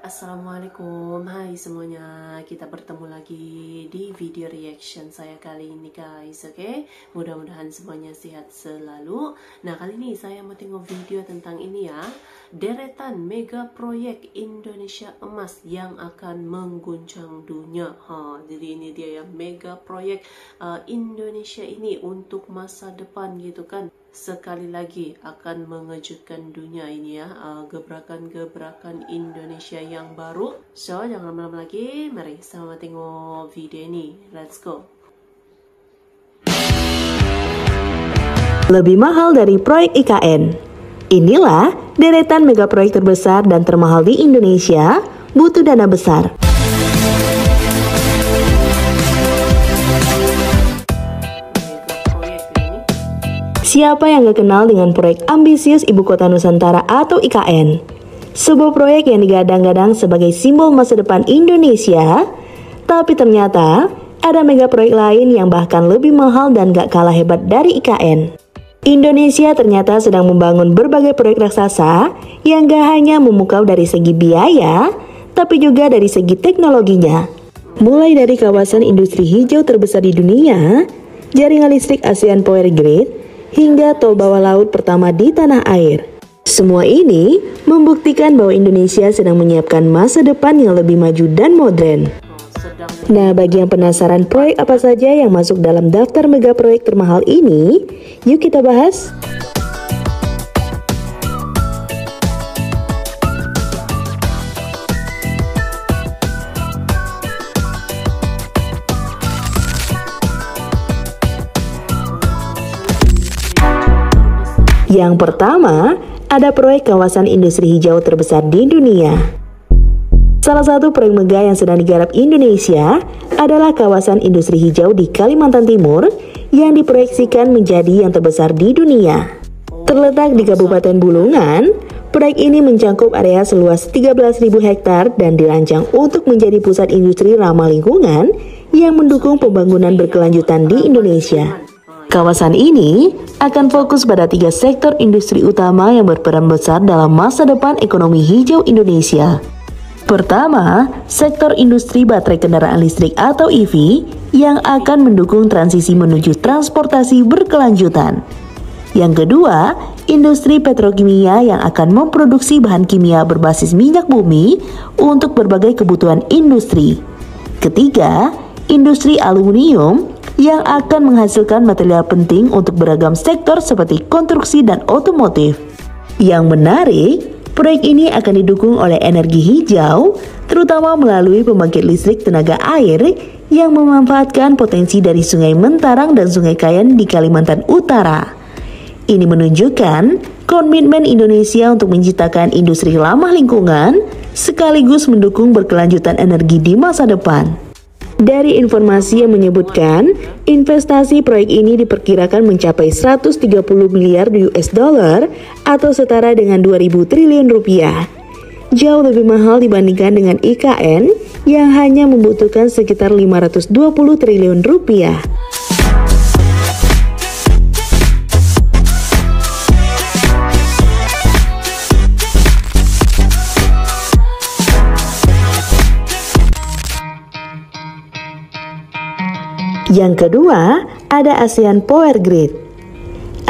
Assalamualaikum, hai semuanya, kita bertemu lagi di video reaction saya kali ini guys, oke? Mudah-mudahan semuanya sehat selalu. Nah, kali ini saya mau tengok video tentang ini ya, deretan mega proyek Indonesia Emas yang akan mengguncang dunia. Jadi ini dia ya, mega proyek Indonesia ini untuk masa depan gitu kan. Sekali lagi akan mengejutkan dunia ini ya, gebrakan-gebrakan Indonesia yang baru. So, jangan lama-lama lagi, mari sama tengok video ini. Let's go. Lebih mahal dari proyek IKN. Inilah deretan mega proyek terbesar dan termahal di Indonesia, butuh dana besar. Siapa yang gak kenal dengan proyek ambisius Ibu Kota Nusantara atau IKN? Sebuah proyek yang digadang-gadang sebagai simbol masa depan Indonesia, tapi ternyata ada mega proyek lain yang bahkan lebih mahal dan gak kalah hebat dari IKN. Indonesia ternyata sedang membangun berbagai proyek raksasa yang gak hanya memukau dari segi biaya, tapi juga dari segi teknologinya. Mulai dari kawasan industri hijau terbesar di dunia, jaringan listrik ASEAN Power Grid, hingga tol bawah laut pertama di tanah air. Semua ini membuktikan bahwa Indonesia sedang menyiapkan masa depan yang lebih maju dan modern. Nah, bagi yang penasaran proyek apa saja yang masuk dalam daftar mega proyek termahal ini, yuk kita bahas. Yang pertama, ada proyek kawasan industri hijau terbesar di dunia. Salah satu proyek mega yang sedang digarap Indonesia adalah kawasan industri hijau di Kalimantan Timur yang diproyeksikan menjadi yang terbesar di dunia. Terletak di Kabupaten Bulungan, proyek ini mencakup area seluas 13.000 hektar dan dirancang untuk menjadi pusat industri ramah lingkungan yang mendukung pembangunan berkelanjutan di Indonesia. Kawasan ini akan fokus pada 3 sektor industri utama yang berperan besar dalam masa depan ekonomi hijau Indonesia. Pertama, sektor industri baterai kendaraan listrik atau EV yang akan mendukung transisi menuju transportasi berkelanjutan. Yang kedua, industri petrokimia yang akan memproduksi bahan kimia berbasis minyak bumi untuk berbagai kebutuhan industri. Ketiga, industri aluminium yang akan menghasilkan material penting untuk beragam sektor seperti konstruksi dan otomotif. Yang menarik, proyek ini akan didukung oleh energi hijau, terutama melalui pembangkit listrik tenaga air yang memanfaatkan potensi dari Sungai Mentarang dan Sungai Kayan di Kalimantan Utara. Ini menunjukkan komitmen Indonesia untuk menciptakan industri ramah lingkungan sekaligus mendukung berkelanjutan energi di masa depan. Dari informasi yang menyebutkan, investasi proyek ini diperkirakan mencapai 130 miliar US dollar atau setara dengan 2.000 triliun rupiah. Jauh lebih mahal dibandingkan dengan IKN yang hanya membutuhkan sekitar 520 triliun rupiah. Yang kedua, ada ASEAN Power Grid.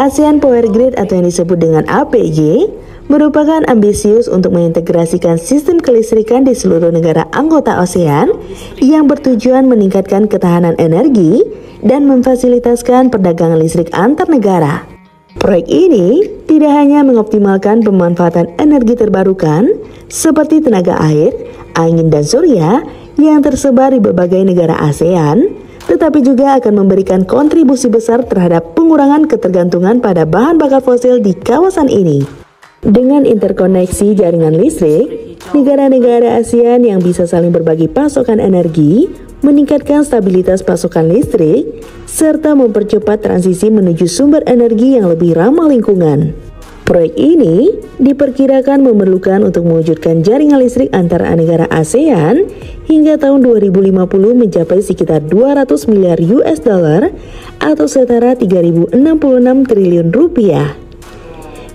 ASEAN Power Grid atau yang disebut dengan APG merupakan ambisius untuk mengintegrasikan sistem kelistrikan di seluruh negara anggota ASEAN yang bertujuan meningkatkan ketahanan energi dan memfasilitaskan perdagangan listrik antar negara. Proyek ini tidak hanya mengoptimalkan pemanfaatan energi terbarukan seperti tenaga air, angin, dan surya yang tersebar di berbagai negara ASEAN, tetapi juga akan memberikan kontribusi besar terhadap pengurangan ketergantungan pada bahan bakar fosil di kawasan ini. Dengan interkoneksi jaringan listrik, negara-negara ASEAN yang bisa saling berbagi pasokan energi, meningkatkan stabilitas pasokan listrik, serta mempercepat transisi menuju sumber energi yang lebih ramah lingkungan. Proyek ini diperkirakan memerlukan untuk mewujudkan jaringan listrik antara negara ASEAN hingga tahun 2050 mencapai sekitar 200 miliar US dollar atau setara 3.066 triliun rupiah.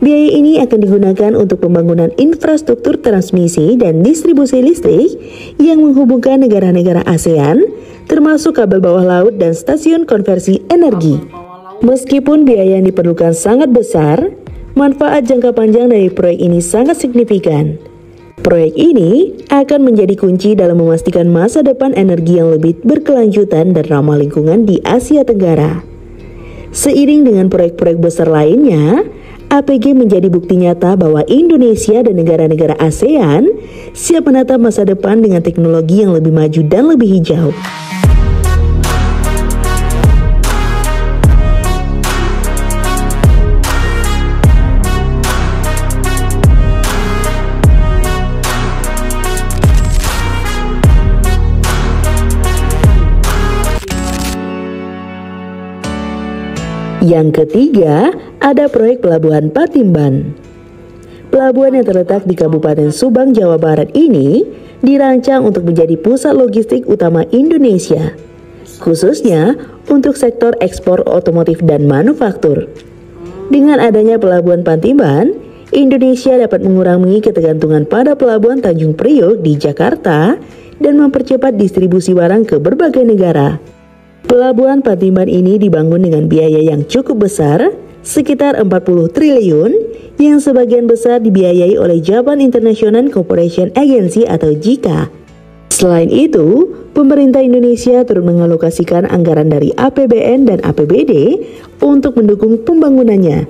Biaya ini akan digunakan untuk pembangunan infrastruktur transmisi dan distribusi listrik yang menghubungkan negara-negara ASEAN, termasuk kabel bawah laut dan stasiun konversi energi. Meskipun biaya yang diperlukan sangat besar, manfaat jangka panjang dari proyek ini sangat signifikan. Proyek ini akan menjadi kunci dalam memastikan masa depan energi yang lebih berkelanjutan dan ramah lingkungan di Asia Tenggara. Seiring dengan proyek-proyek besar lainnya, APG menjadi bukti nyata bahwa Indonesia dan negara-negara ASEAN siap menatap masa depan dengan teknologi yang lebih maju dan lebih hijau. Yang ketiga, ada proyek Pelabuhan Patimban. Pelabuhan yang terletak di Kabupaten Subang, Jawa Barat ini dirancang untuk menjadi pusat logistik utama Indonesia, khususnya untuk sektor ekspor otomotif dan manufaktur. Dengan adanya Pelabuhan Patimban, Indonesia dapat mengurangi ketergantungan pada Pelabuhan Tanjung Priok di Jakarta dan mempercepat distribusi barang ke berbagai negara. Pelabuhan Patimban ini dibangun dengan biaya yang cukup besar, sekitar 40 triliun, yang sebagian besar dibiayai oleh Japan International Cooperation Agency atau JICA. Selain itu, pemerintah Indonesia turut mengalokasikan anggaran dari APBN dan APBD untuk mendukung pembangunannya.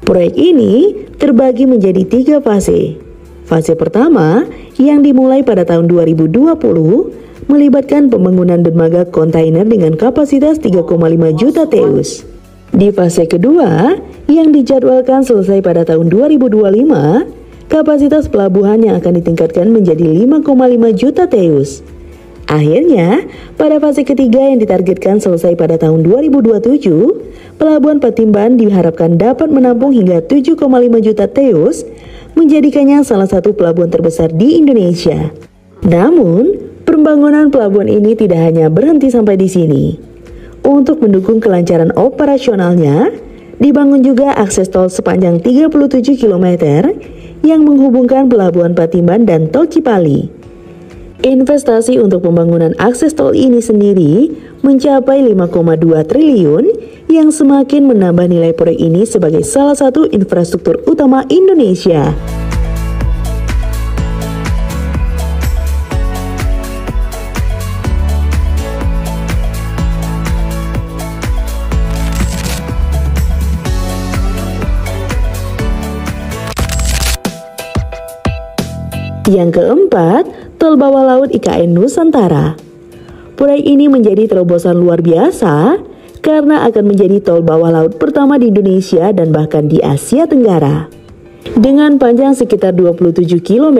Proyek ini terbagi menjadi 3 fase. Fase pertama yang dimulai pada tahun 2020 melibatkan pembangunan dermaga kontainer dengan kapasitas 3,5 juta TEUs. Di fase kedua, yang dijadwalkan selesai pada tahun 2025, kapasitas pelabuhan yang akan ditingkatkan menjadi 5,5 juta TEUs. Akhirnya, pada fase ketiga yang ditargetkan selesai pada tahun 2027, Pelabuhan Patimban diharapkan dapat menampung hingga 7,5 juta TEUs, menjadikannya salah satu pelabuhan terbesar di Indonesia. Namun, pembangunan pelabuhan ini tidak hanya berhenti sampai di sini. Untuk mendukung kelancaran operasionalnya, dibangun juga akses tol sepanjang 37 km yang menghubungkan Pelabuhan Patimban dan Tol Cipali. Investasi untuk pembangunan akses tol ini sendiri mencapai 5,2 triliun yang semakin menambah nilai proyek ini sebagai salah satu infrastruktur utama Indonesia. Yang keempat, Tol Bawah Laut IKN Nusantara. Proyek ini menjadi terobosan luar biasa karena akan menjadi tol bawah laut pertama di Indonesia dan bahkan di Asia Tenggara. Dengan panjang sekitar 27 km,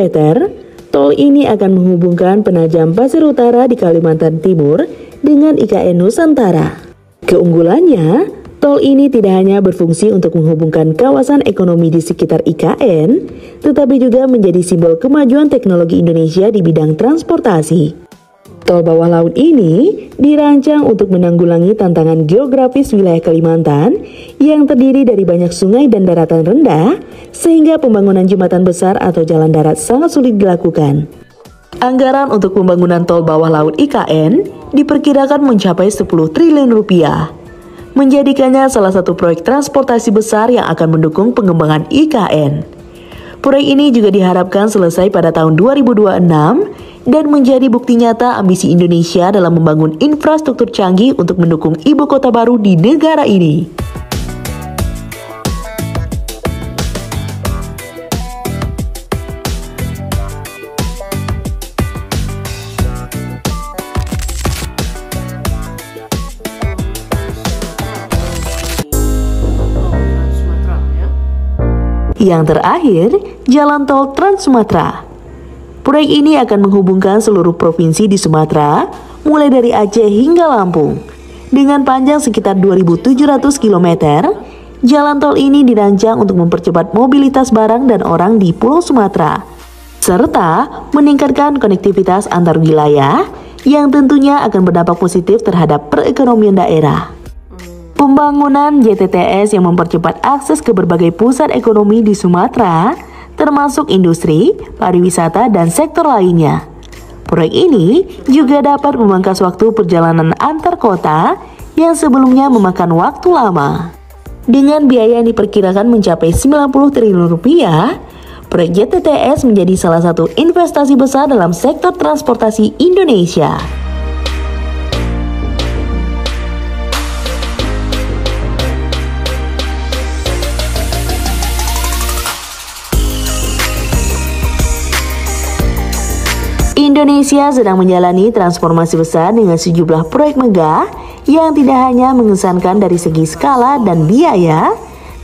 tol ini akan menghubungkan Penajam Pasir Utara di Kalimantan Timur dengan IKN Nusantara. Keunggulannya, tol ini tidak hanya berfungsi untuk menghubungkan kawasan ekonomi di sekitar IKN, tetapi juga menjadi simbol kemajuan teknologi Indonesia di bidang transportasi. Tol bawah laut ini dirancang untuk menanggulangi tantangan geografis wilayah Kalimantan yang terdiri dari banyak sungai dan daratan rendah, sehingga pembangunan jembatan besar atau jalan darat sangat sulit dilakukan. Anggaran untuk pembangunan tol bawah laut IKN diperkirakan mencapai 10 triliun rupiah, menjadikannya salah satu proyek transportasi besar yang akan mendukung pengembangan IKN. Proyek ini juga diharapkan selesai pada tahun 2026 dan menjadi bukti nyata ambisi Indonesia dalam membangun infrastruktur canggih untuk mendukung ibu kota baru di negara ini. Yang terakhir, Jalan Tol Trans Sumatera. Proyek ini akan menghubungkan seluruh provinsi di Sumatera, mulai dari Aceh hingga Lampung. Dengan panjang sekitar 2.700 km, jalan tol ini dirancang untuk mempercepat mobilitas barang dan orang di Pulau Sumatera, serta meningkatkan konektivitas antar wilayah yang tentunya akan berdampak positif terhadap perekonomian daerah. Pembangunan JTTS yang mempercepat akses ke berbagai pusat ekonomi di Sumatera, termasuk industri, pariwisata, dan sektor lainnya. Proyek ini juga dapat memangkas waktu perjalanan antar kota yang sebelumnya memakan waktu lama. Dengan biaya yang diperkirakan mencapai 90 triliun rupiah, proyek JTTS menjadi salah satu investasi besar dalam sektor transportasi Indonesia. Indonesia sedang menjalani transformasi besar dengan sejumlah proyek megah yang tidak hanya mengesankan dari segi skala dan biaya,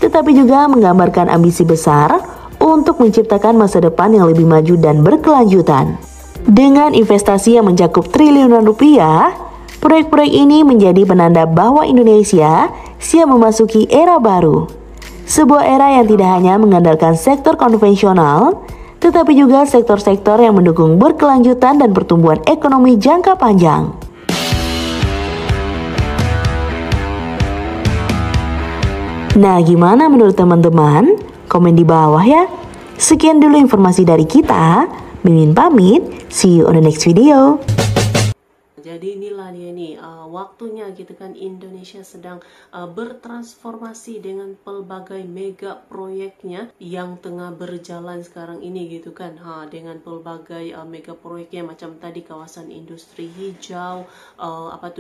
tetapi juga menggambarkan ambisi besar untuk menciptakan masa depan yang lebih maju dan berkelanjutan. Dengan investasi yang mencakup triliunan rupiah, proyek-proyek ini menjadi penanda bahwa Indonesia siap memasuki era baru. Sebuah era yang tidak hanya mengandalkan sektor konvensional, tetapi juga sektor-sektor yang mendukung berkelanjutan dan pertumbuhan ekonomi jangka panjang. Nah, gimana menurut teman-teman? Komen di bawah ya. Sekian dulu informasi dari kita. Mimin pamit, see you on the next video. Jadi inilah dia nih waktunya gitu kan, Indonesia sedang bertransformasi dengan pelbagai mega proyeknya yang tengah berjalan sekarang ini gitu kan. Dengan pelbagai mega proyeknya macam tadi kawasan industri hijau,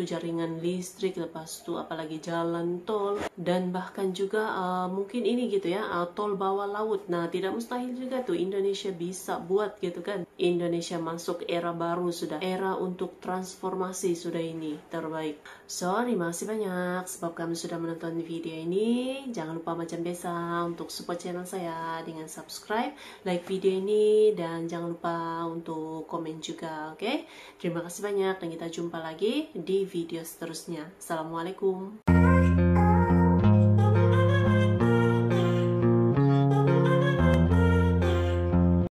jaringan listrik, lepas itu apalagi jalan tol, dan bahkan juga mungkin ini gitu ya, tol bawah laut. Nah, tidak mustahil juga tuh Indonesia bisa buat gitu kan. Indonesia masuk era baru, sudah era untuk transformasi sudah ini terbaik. So, terima kasih banyak sebab kami sudah menonton video ini. Jangan lupa macam biasa untuk support channel saya dengan subscribe, like video ini, dan jangan lupa untuk komen juga, oke? Terima kasih banyak dan kita jumpa lagi di video seterusnya. Assalamualaikum.